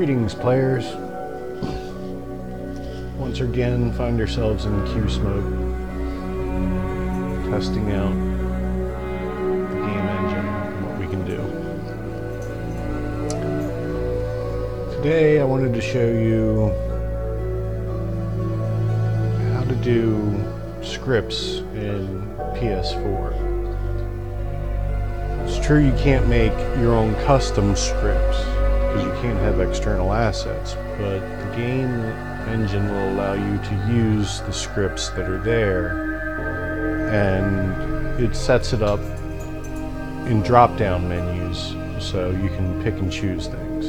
Greetings, players. Once again, find yourselves in Q Smoke, testing out the game engine and what we can do. Today, I wanted to show you how to do scripts in PS4. It's true you can't make your own custom scripts because you can't have external assets, but the game engine will allow you to use the scripts that are there, and it sets it up in drop-down menus so you can pick and choose things.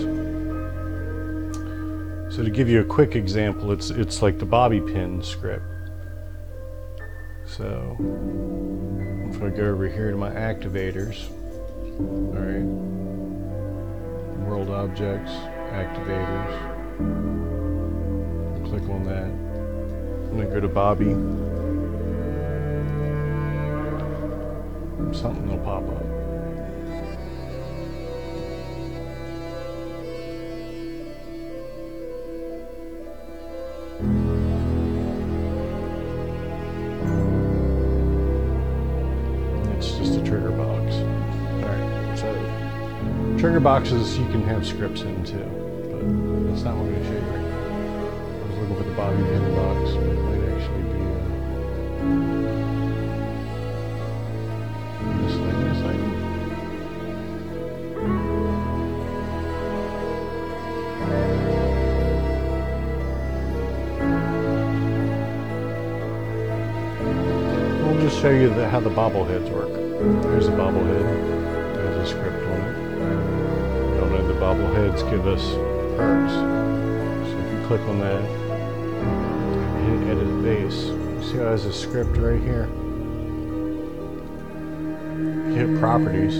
So to give you a quick example, it's like the bobby pin script. So if I go over here to my activators, all right, world objects, activators, click on that, and then go to Bobby. Something will pop up. It's just a trigger box. Alright, so trigger boxes you can have scripts in too, but that's not what I'm going to show you right now. I was looking for the bobby pin box, but it might actually be this item. We'll just show you how the bobbleheads work. There's a bobblehead. There's a script on it. We all know the bobbleheads give us perks. So if you click on that, hit edit base. See how it has a script right here? You hit properties.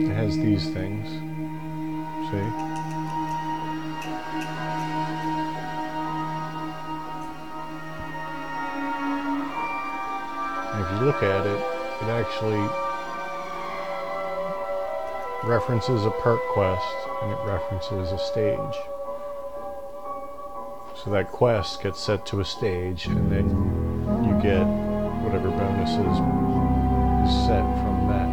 It has these things. See? If you look at it, it actually references a perk quest and it references a stage. So that quest gets set to a stage and then you get whatever bonuses is set from that.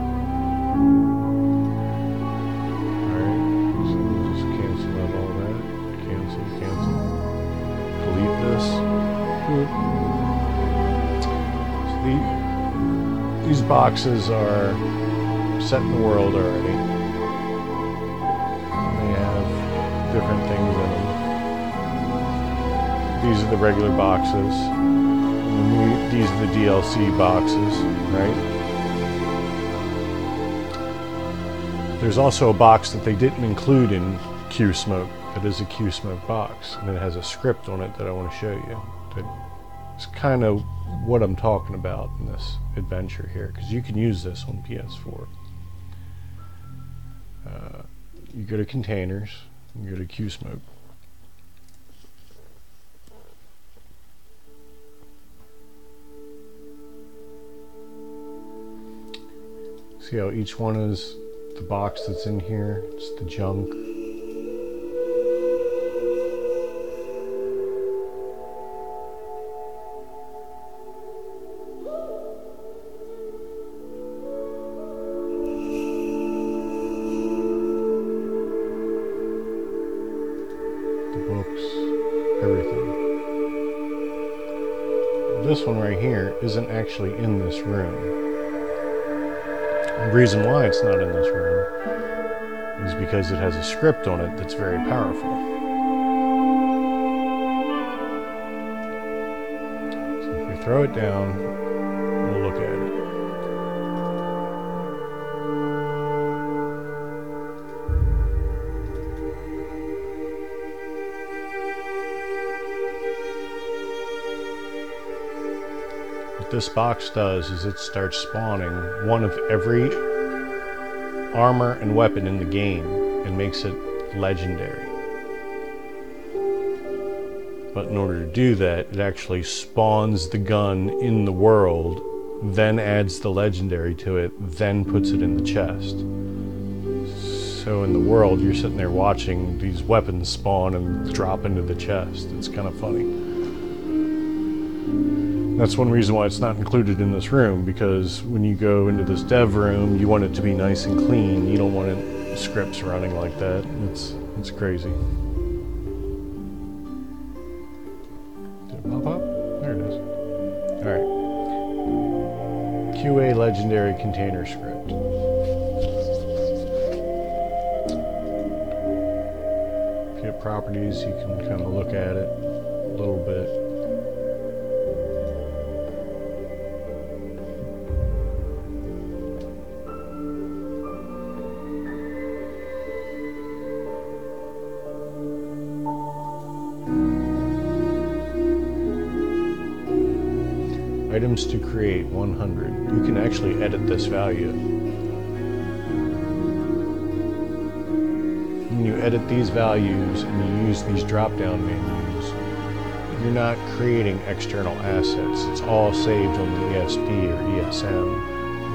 Alright, so we'll just cancel out all that. Cancel. Delete this. These boxes are set in the world already. They have different things in them. These are the regular boxes. And these are the DLC boxes, right? There's also a box that they didn't include in Q Smoke. That is a Q Smoke box, and it has a script on it that I want to show you. It's kind of what I'm talking about in this adventure here, because you can use this on PS4. You go to containers, you go to Q Smoke. See how each one is the box that's in here? It's the junk. Books, everything. This one right here isn't actually in this room. The reason why it's not in this room is because it has a script on it that's very powerful. So if we throw it down, we'll look at it. What this box does is it starts spawning one of every armor and weapon in the game and makes it legendary. But in order to do that, it actually spawns the gun in the world, then adds the legendary to it, then puts it in the chest. So in the world, you're sitting there watching these weapons spawn and drop into the chest. It's kind of funny. That's one reason why it's not included in this room, because when you go into this dev room, you want it to be nice and clean. You don't want scripts running like that. It's crazy. Did it pop up? There it is. Alright. QA Legendary Container Script. If you have properties, you can kind of look at it a little bit. Items to create 100. You can actually edit this value. When you edit these values and you use these drop-down menus, you're not creating external assets. It's all saved on the ESP or ESM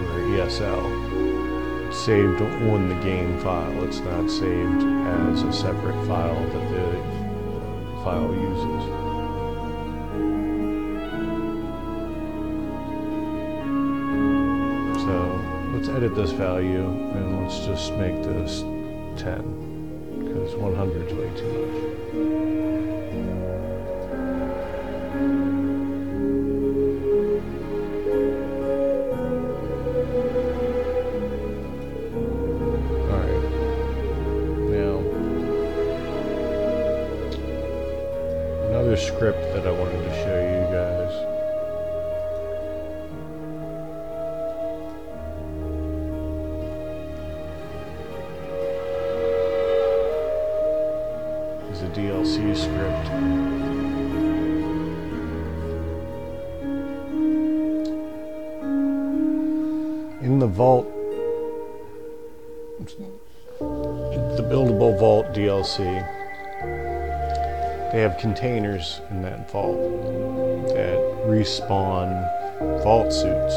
or ESL. It's saved on the game file. It's not saved as a separate file that the file uses. So let's edit this value and let's just make this 10, because 100 is way too much. Alright, now another script that I wanted to show you guys. A DLC script. In the vault, the buildable vault DLC, they have containers in that vault that respawn vault suits.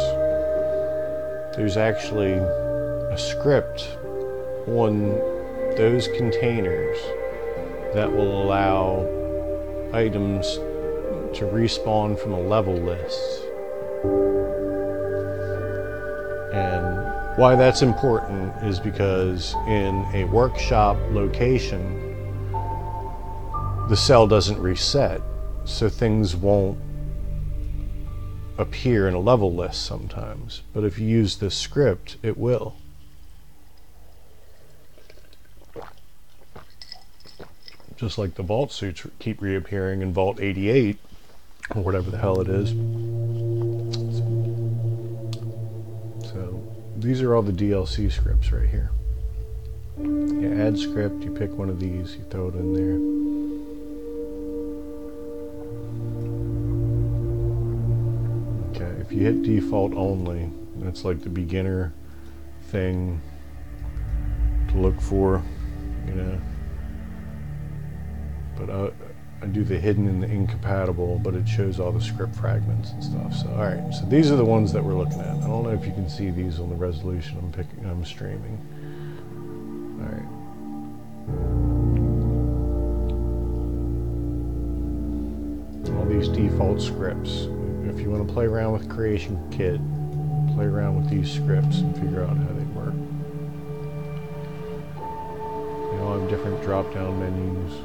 There's actually a script on those containers that will allow items to respawn from a level list. And why that's important is because in a workshop location, the cell doesn't reset, so things won't appear in a level list sometimes. But if you use this script, it will. Just like the vault suits keep reappearing in Vault 88, or whatever the hell it is. So these are all the DLC scripts right here. You add script, you pick one of these, you throw it in there. Okay, if you hit default only, that's like the beginner thing to look for, you know. But I do the hidden and the incompatible, but it shows all the script fragments and stuff. So, all right. So these are the ones that we're looking at. I don't know if you can see these on the resolution I'm streaming. All right. All these default scripts. If you want to play around with Creation Kit, play around with these scripts and figure out how they work. They all have different drop-down menus.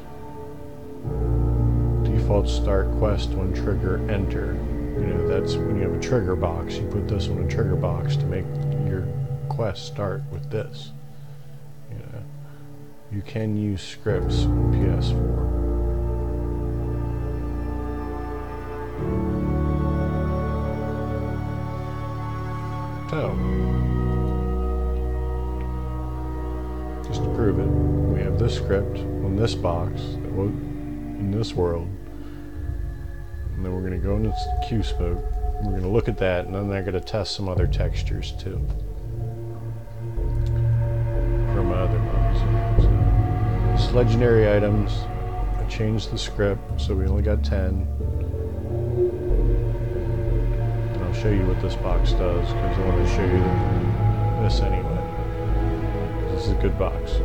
Default start quest when trigger enter. You know, that's when you have a trigger box. You put this on a trigger box to make your quest start with this. You know, you can use scripts on PS4. So, just to prove it, we have this script on this box that will in this world, and then we're going to go into QSpoke. We're going to look at that, and then they're going to test some other textures too from other ones. So, it's legendary items. I changed the script, so we only got 10. And I'll show you what this box does, because I want to show you this anyway. This is a good box.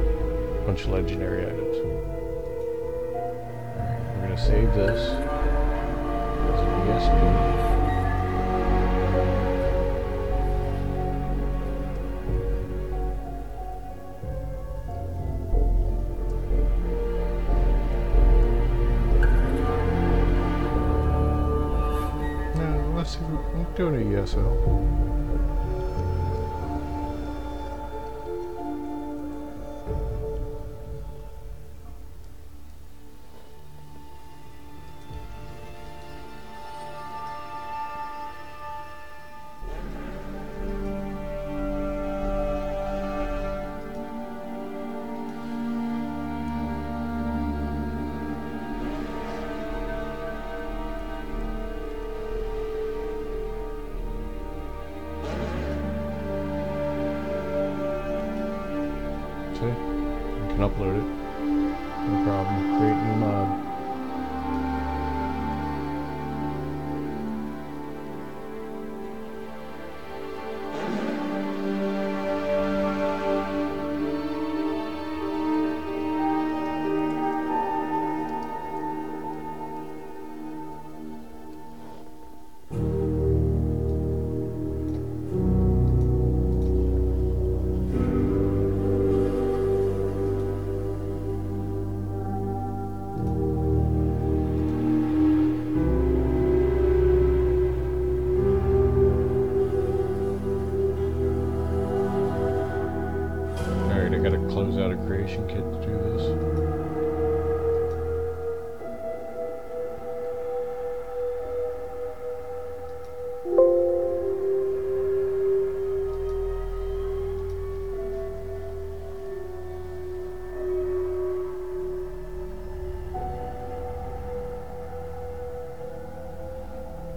bunch of legendary items. Alright, we're going to save this as an ESP. Let's see, I'm doing a ESL. See? You can upload it. No problem. Create new mod. Alright, I gotta close out a creation kit to do this.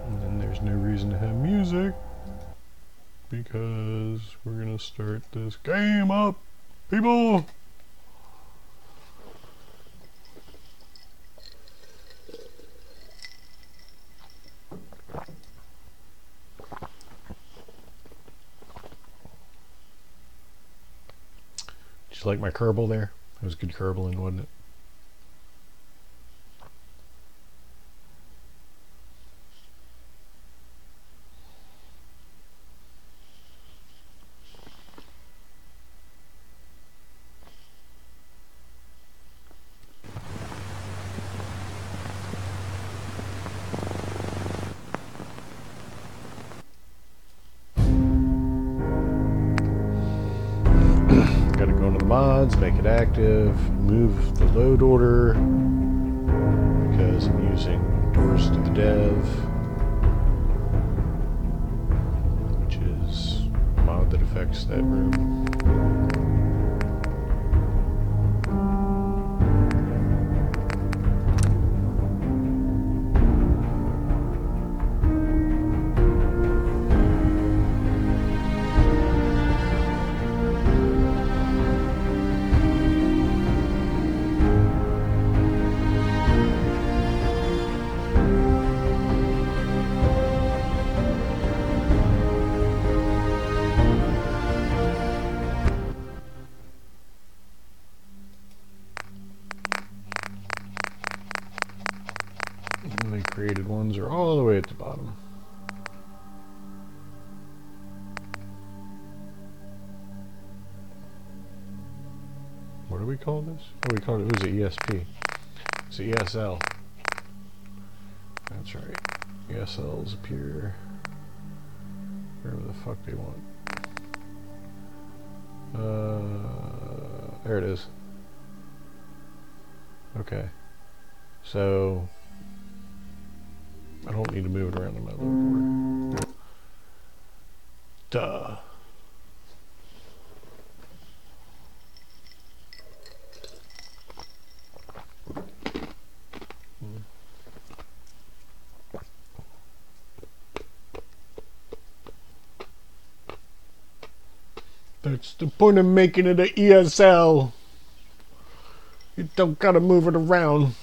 And then there's no reason to have music, because we're gonna start this game up, people! Did you like my Kerbal there? It was good Kerbling, wasn't it? Gotta go into the mods, make it active, move the load order, because I'm using doors to the dev, which is a mod that affects that room. And the created ones are all the way at the bottom. What do we call this? Oh, we called it was an ESP. It's an ESL. That's right. ESLs appear wherever the fuck they want. There it is. Okay. So I don't need to move it around in my load board. Duh. That's the point of making it an ESL. You don't gotta move it around.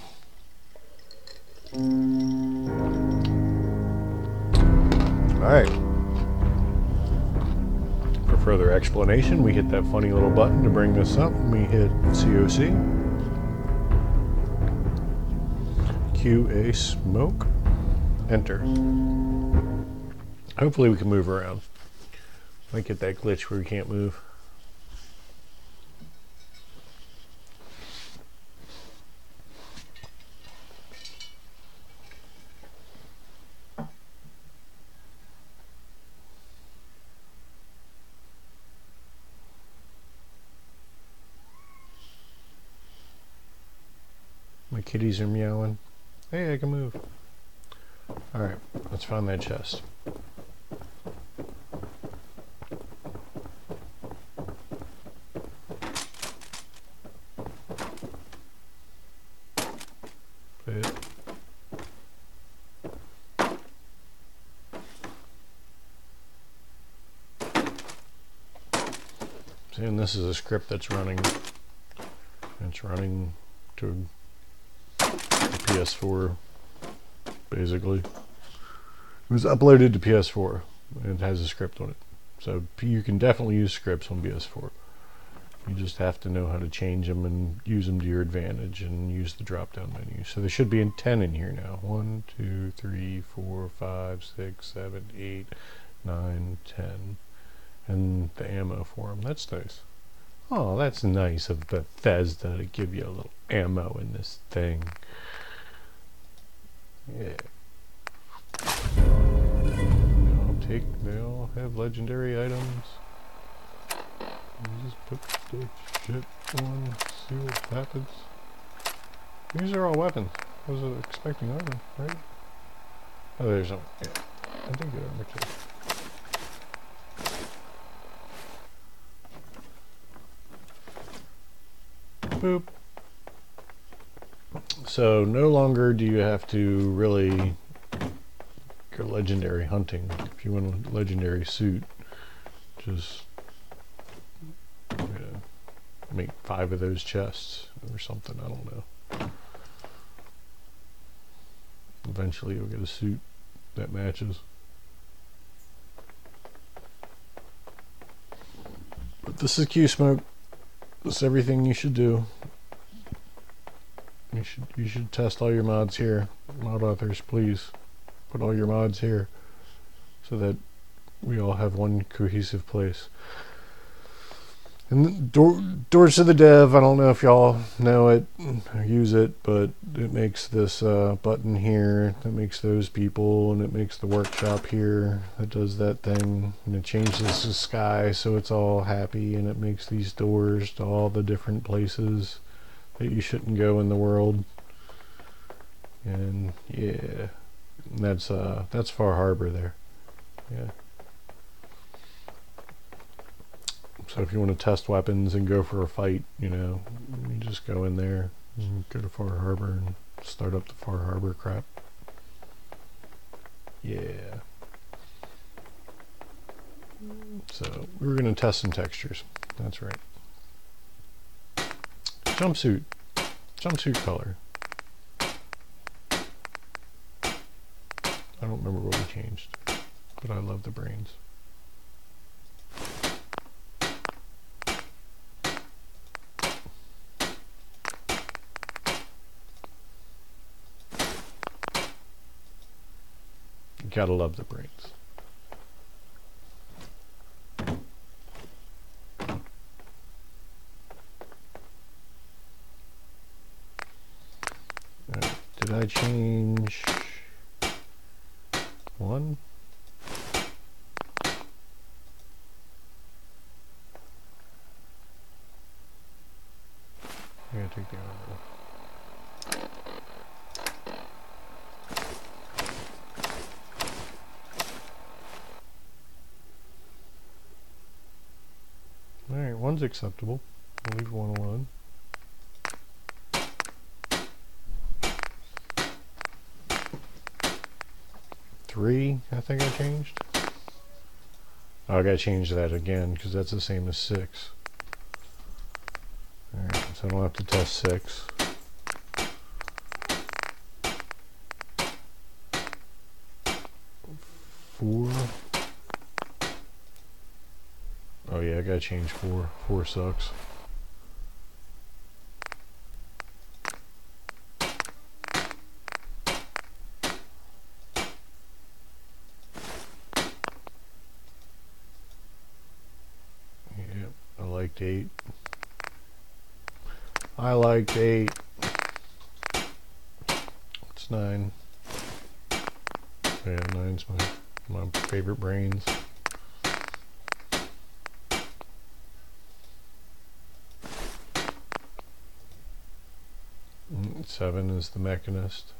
Alright. further explanation, we hit that funny little button to bring this up. We hit COC. QA smoke. Enter. Hopefully we can move around. Might get that glitch where we can't move. My kitties are meowing. Hey, I can move. Alright, let's find that chest. And this is a script that's running. It's running to the PS4, basically. It was uploaded to PS4. It has a script on it. So you can definitely use scripts on PS4. You just have to know how to change them and use them to your advantage and use the drop-down menu. So there should be 10 in here now. 1, 2, 3, 4, 5, 6, 7, 8, 9, 10. And the ammo for them. That's nice. Oh, that's nice of Bethesda to give you a little ammo in this thing. Yeah. They all have legendary items. You just put the shit on, see what happens. These are all weapons. I was expecting armor, right? Oh, there's some. Yeah. I think they're armor too. Boop. So no longer do you have to really go legendary hunting. If you want a legendary suit, just make 5 of those chests or something. I don't know. Eventually you'll get a suit that matches. But this is Q-Smoke. That's everything you should do. You should test all your mods here. Mod authors, please put all your mods here so that we all have one cohesive place. And Doors to the Dev, I don't know if y'all know it or use it, but it makes this button here that makes those people, and it makes the workshop here that does that thing, and it changes the sky so it's all happy, and it makes these doors to all the different places that you shouldn't go in the world. And yeah, and that's Far Harbor there. Yeah. So if you want to test weapons and go for a fight, you just go in there and go to Far Harbor and start up the Far Harbor crap. Yeah. So we were going to test some textures. That's right. Jumpsuit color. I don't remember what we changed, but I love the brains. You gotta love the brains. Did I change one? I'm gonna take the armor. Alright, one's acceptable. I'll leave one alone. Three, I think I changed. Oh, I gotta change that again because that's the same as 6. Alright, so I don't have to test 6. 4. Oh yeah, gotta change 4. 4 sucks. Yep, I liked 8. I liked 8. It's 9. Yeah, 9's my favorite brains. 7 is the mechanist.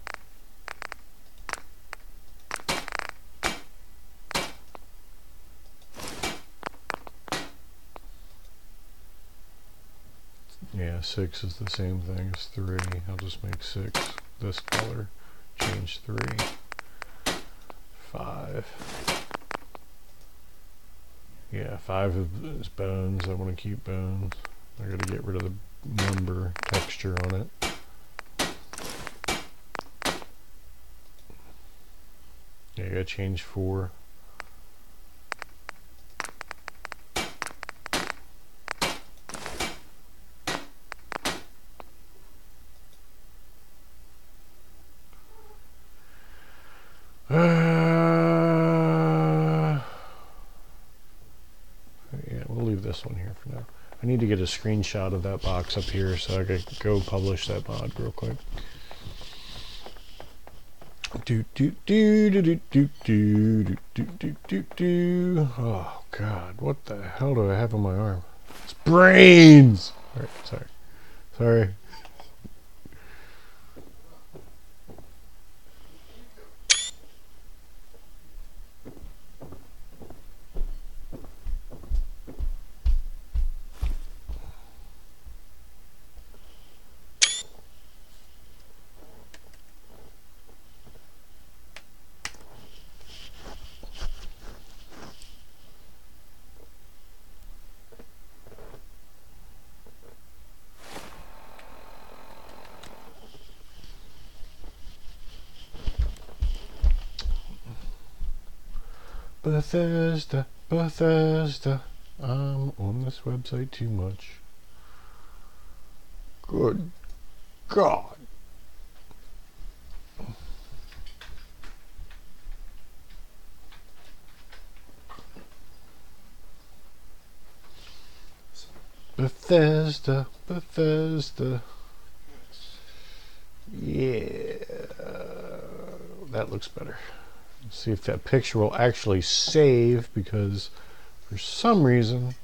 Yeah, 6 is the same thing as 3. I'll just make 6 this color. Change 3. 5. Yeah, 5 is bones. I want to keep bones. I gotta get rid of the number texture on it. Yeah, I gotta change 4. Yeah, we'll leave this one here for now. I need to get a screenshot of that box up here so I could go publish that mod real quick. Oh God, what the hell do I have on my arm? It's brains! Alright, sorry. Bethesda. I'm on this website too much. Good God. Bethesda. Yeah. That looks better. Let's see if that picture will actually save, because for some reason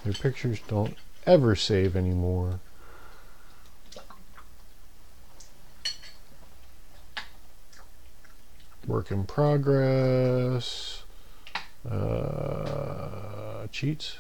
their pictures don't ever save anymore. Work in progress. Cheats.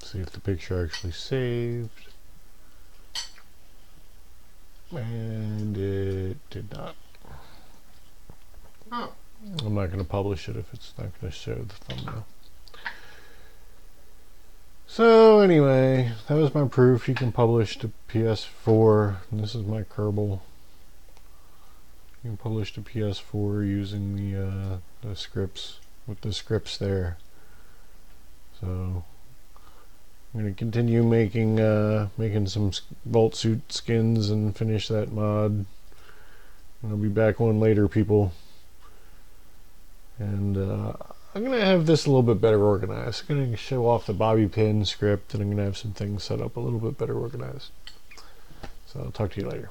See if the picture actually saved. And it did not. Oh. I'm not going to publish it if it's not going to show the thumbnail. So anyway, that was my proof. You can publish to PS4. And this is my Kerbal. You can publish to PS4 using the scripts, with the scripts there. So I'm going to continue making some Vault Suit skins and finish that mod. I'll be back on later, people. And I'm going to have this a little bit better organized. I'm going to show off the bobby pin script, and I'm going to have some things set up a little bit better organized. So I'll talk to you later.